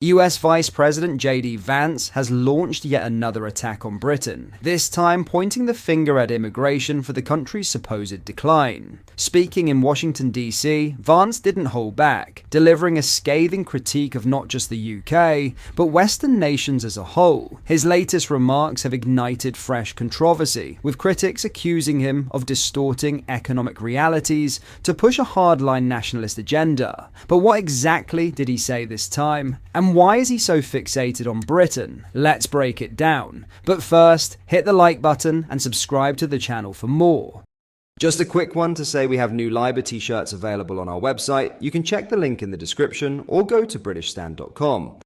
US Vice President JD Vance has launched yet another attack on Britain, this time pointing the finger at immigration for the country's supposed decline. Speaking in Washington, D.C., Vance didn't hold back, delivering a scathing critique of not just the UK, but Western nations as a whole. His latest remarks have ignited fresh controversy, with critics accusing him of distorting economic realities to push a hardline nationalist agenda. But what exactly did he say this time? And why is he so fixated on Britain? Let's break it down. But first, hit the like button and subscribe to the channel for more. Just a quick one to say we have new Liber t-shirts available on our website. You can check the link in the description or go to BritishStand.com.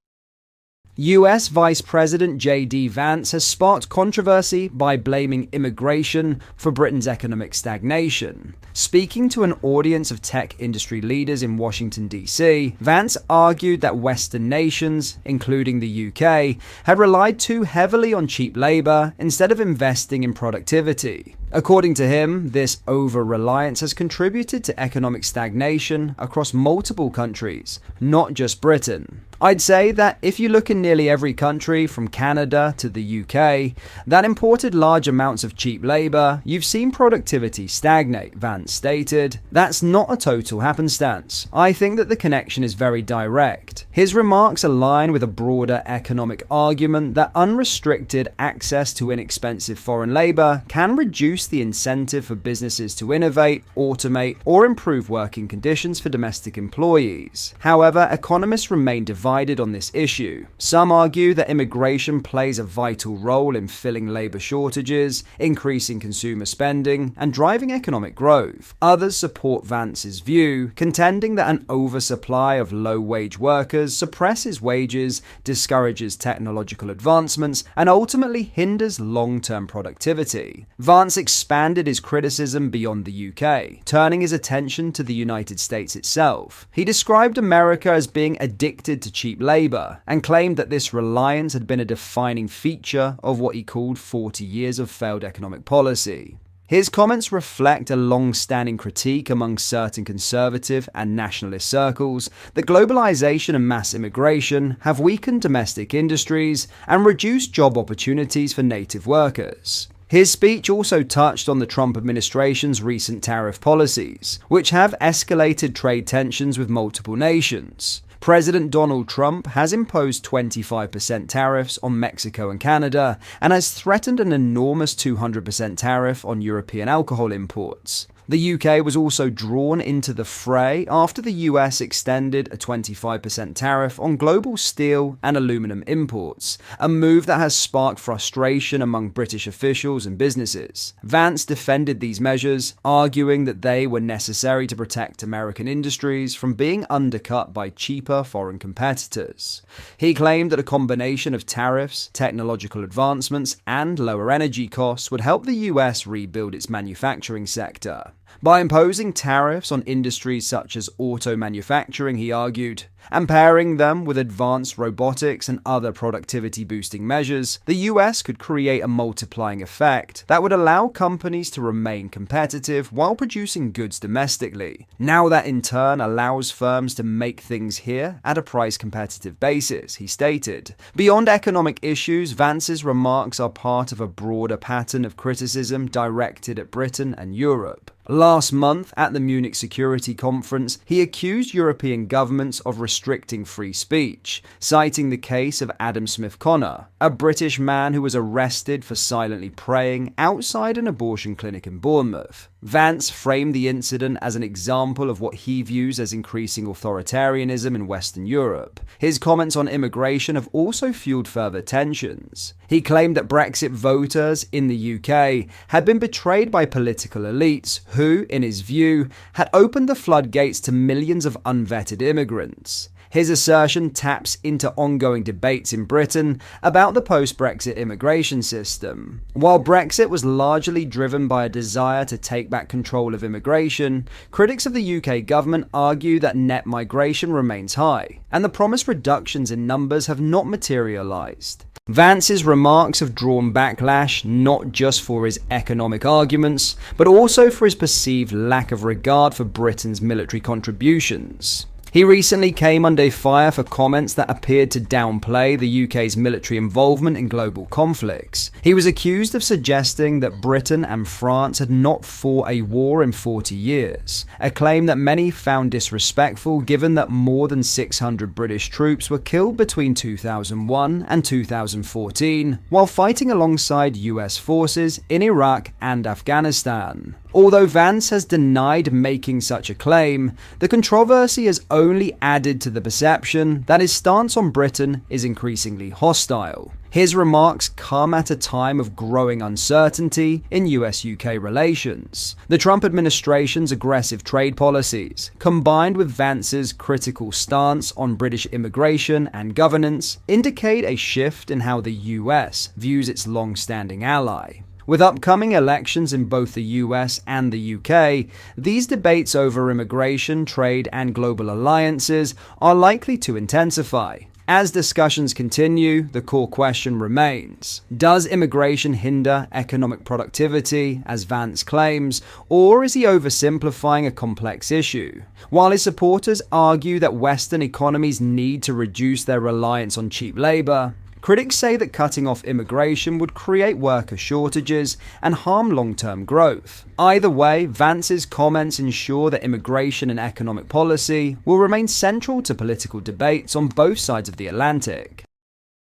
US Vice President JD Vance has sparked controversy by blaming immigration for Britain's economic stagnation. Speaking to an audience of tech industry leaders in Washington, D.C., Vance argued that Western nations, including the UK, had relied too heavily on cheap labor instead of investing in productivity. According to him, this over-reliance has contributed to economic stagnation across multiple countries, not just Britain. I'd say that if you look in nearly every country from Canada to the UK that imported large amounts of cheap labor, you've seen productivity stagnate, Vance stated. That's not a total happenstance. I think that the connection is very direct. His remarks align with a broader economic argument that unrestricted access to inexpensive foreign labor can reduce the incentive for businesses to innovate, automate, or improve working conditions for domestic employees. However, economists remain divided on this issue. Some argue that immigration plays a vital role in filling labor shortages, increasing consumer spending, and driving economic growth. Others support Vance's view, contending that an oversupply of low-wage workers suppresses wages, discourages technological advancements, and ultimately hinders long-term productivity. Vance expanded his criticism beyond the UK, turning his attention to the United States itself. He described America as being addicted to cheap labor and claimed that this reliance had been a defining feature of what he called 40 years of failed economic policy. His comments reflect a long-standing critique among certain conservative and nationalist circles that globalization and mass immigration have weakened domestic industries and reduced job opportunities for native workers. His speech also touched on the Trump administration's recent tariff policies, which have escalated trade tensions with multiple nations. President Donald Trump has imposed 25% tariffs on Mexico and Canada and has threatened an enormous 200% tariff on European alcohol imports. The UK was also drawn into the fray after the US extended a 25% tariff on global steel and aluminum imports, a move that has sparked frustration among British officials and businesses. Vance defended these measures, arguing that they were necessary to protect American industries from being undercut by cheaper foreign competitors. He claimed that a combination of tariffs, technological advancements, and lower energy costs would help the US rebuild its manufacturing sector. By imposing tariffs on industries such as auto manufacturing, he argued, and pairing them with advanced robotics and other productivity-boosting measures, the US could create a multiplying effect that would allow companies to remain competitive while producing goods domestically. Now that in turn allows firms to make things here at a price-competitive basis, he stated. Beyond economic issues, Vance's remarks are part of a broader pattern of criticism directed at Britain and Europe. Last month, at the Munich Security Conference, he accused European governments of restricting free speech, citing the case of Adam Smith-Connor, a British man who was arrested for silently praying outside an abortion clinic in Bournemouth. Vance framed the incident as an example of what he views as increasing authoritarianism in Western Europe. His comments on immigration have also fueled further tensions. He claimed that Brexit voters in the UK had been betrayed by political elites who, in his view, had opened the floodgates to millions of unvetted immigrants. His assertion taps into ongoing debates in Britain about the post-Brexit immigration system. While Brexit was largely driven by a desire to take back control of immigration, critics of the UK government argue that net migration remains high, and the promised reductions in numbers have not materialised. Vance's remarks have drawn backlash not just for his economic arguments, but also for his perceived lack of regard for Britain's military contributions. He recently came under fire for comments that appeared to downplay the UK's military involvement in global conflicts. He was accused of suggesting that Britain and France had not fought a war in 40 years, a claim that many found disrespectful given that more than 600 British troops were killed between 2001 and 2014 while fighting alongside US forces in Iraq and Afghanistan. Although Vance has denied making such a claim, the controversy has only added to the perception that his stance on Britain is increasingly hostile. His remarks come at a time of growing uncertainty in US-UK relations. The Trump administration's aggressive trade policies, combined with Vance's critical stance on British immigration and governance, indicate a shift in how the US views its long-standing ally. With upcoming elections in both the US and the UK, these debates over immigration, trade, and global alliances are likely to intensify. As discussions continue, the core question remains: does immigration hinder economic productivity, as Vance claims, or is he oversimplifying a complex issue? While his supporters argue that Western economies need to reduce their reliance on cheap labor, critics say that cutting off immigration would create worker shortages and harm long-term growth. Either way, Vance's comments ensure that immigration and economic policy will remain central to political debates on both sides of the Atlantic.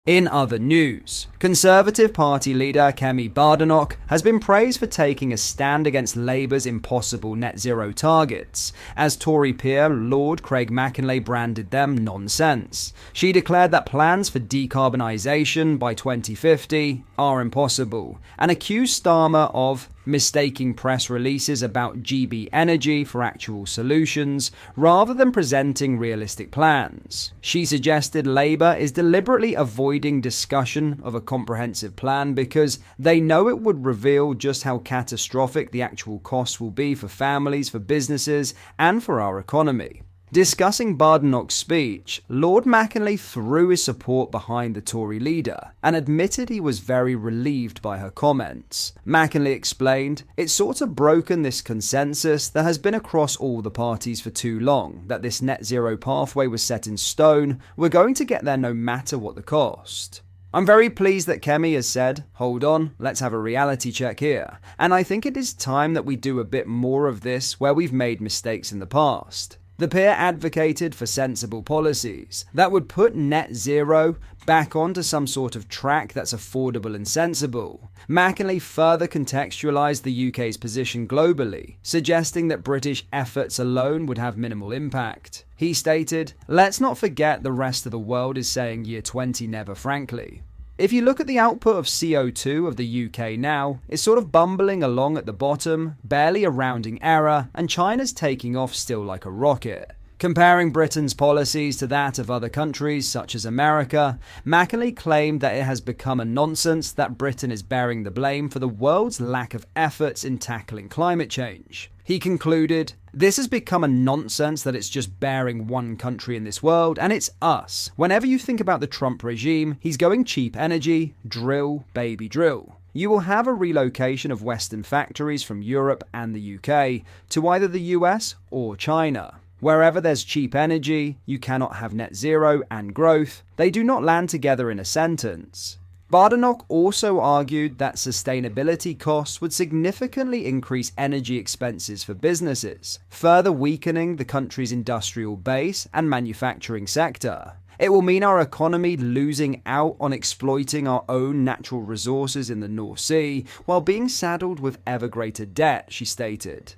In other news, Conservative Party leader Kemi Badenoch has been praised for taking a stand against Labour's impossible net zero targets, as Tory peer Lord Craig Mackinlay branded them nonsense. She declared that plans for decarbonisation by 2050 are impossible, and accused Starmer of mistaking press releases about GB energy for actual solutions, rather than presenting realistic plans. She suggested Labour is deliberately avoiding discussion of a comprehensive plan because they know it would reveal just how catastrophic the actual costs will be for families, for businesses, and for our economy. Discussing Badenoch's speech, Lord Mackinlay threw his support behind the Tory leader and admitted he was very relieved by her comments. Mackinlay explained, "It's sort of broken this consensus that has been across all the parties for too long, that this net zero pathway was set in stone, we're going to get there no matter what the cost." I'm very pleased that Kemi has said, hold on, let's have a reality check here, and I think it is time that we do a bit more of this where we've made mistakes in the past. The peer advocated for sensible policies that would put net zero back onto some sort of track that's affordable and sensible. Mackinlay further contextualised the UK's position globally, suggesting that British efforts alone would have minimal impact. He stated, "Let's not forget the rest of the world is saying year 20 never, frankly. If you look at the output of CO2 of the UK now, it's sort of bumbling along at the bottom, barely a rounding error, and China's taking off still like a rocket." Comparing Britain's policies to that of other countries, such as America, Mackinlay claimed that it has become a nonsense that Britain is bearing the blame for the world's lack of efforts in tackling climate change. He concluded, "This has become a nonsense that it's just bearing one country in this world, and it's us. Whenever you think about the Trump regime, he's going cheap energy, drill, baby drill. You will have a relocation of Western factories from Europe and the UK to either the US or China. Wherever there's cheap energy, you cannot have net zero and growth. They do not land together in a sentence." Badenoch also argued that sustainability costs would significantly increase energy expenses for businesses, further weakening the country's industrial base and manufacturing sector. It will mean our economy losing out on exploiting our own natural resources in the North Sea, while being saddled with ever greater debt, she stated.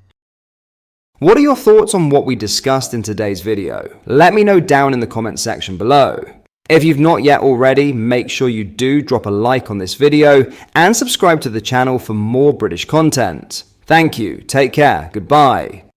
What are your thoughts on what we discussed in today's video? Let me know down in the comment section below. If you've not yet already, make sure you do drop a like on this video and subscribe to the channel for more British content. Thank you, take care, goodbye.